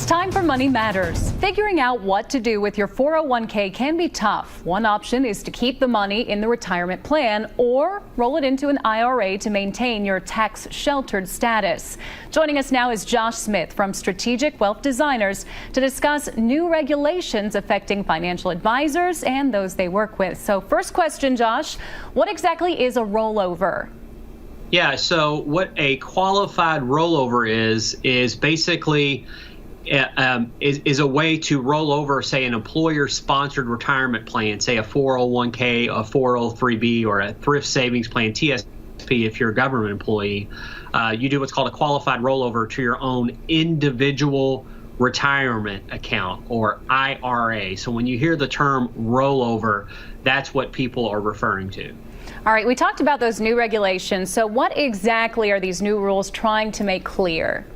It's time for Money Matters. Figuring out what to do with your 401k can be tough. One option is to keep the money in the retirement plan or roll it into an IRA to maintain your tax-sheltered status. Joining us now is Josh Smith from Strategic Wealth Designers to discuss new regulations affecting financial advisors and those they work with. So first question, Josh, what exactly is a rollover? Yeah, so what a qualified rollover is basically is a way to roll over, say, an employer-sponsored retirement plan, say a 401k, a 403b, or a thrift savings plan, TSP, if you're a government employee. You do what's called a qualified rollover to your own individual retirement account, or IRA. So when you hear the term rollover, that's what people are referring to. All right, we talked about those new regulations. So what exactly are these new rules trying to make clear?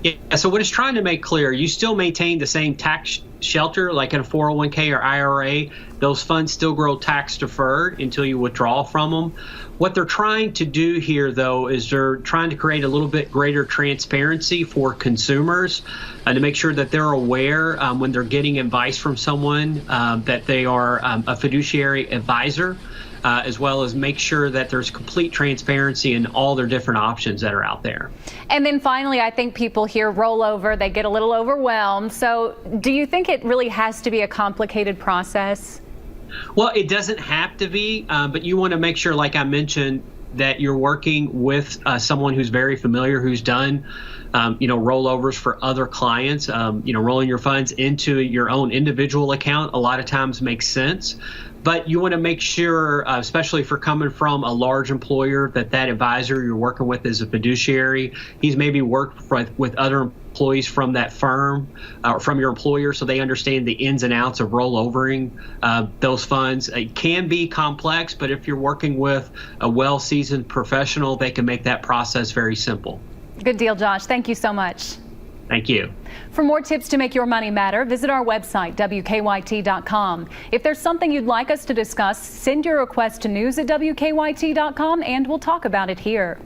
Yeah, so what it's trying to make clear, you still maintain the same tax shelter like in a 401k or IRA. Those funds still grow tax deferred until you withdraw from them. What they're trying to do here, though, is they're trying to create a little bit greater transparency for consumers and to make sure that they're aware when they're getting advice from someone that they are a fiduciary advisor. As well as make sure that there's complete transparency in all their different options that are out there. And then finally, I think people hear rollover, they get a little overwhelmed. So do you think it really has to be a complicated process? Well, it doesn't have to be, but you want to make sure, like I mentioned, that you're working with someone who's very familiar, who's done rollovers for other clients. Rolling your funds into your own individual account a lot of times makes sense. But you want to make sure, especially if you're coming from a large employer, that advisor you're working with is a fiduciary. He's maybe worked with other employees from that firm or from your employer, so they understand the ins and outs of rollovering those funds. It can be complex, but if you're working with a well-seasoned professional, they can make that process very simple. Good deal, Josh. Thank you so much. Thank you. For more tips to make your money matter, visit our website, WKYT.com. If there's something you'd like us to discuss, send your request to news@WKYT.com and we'll talk about it here.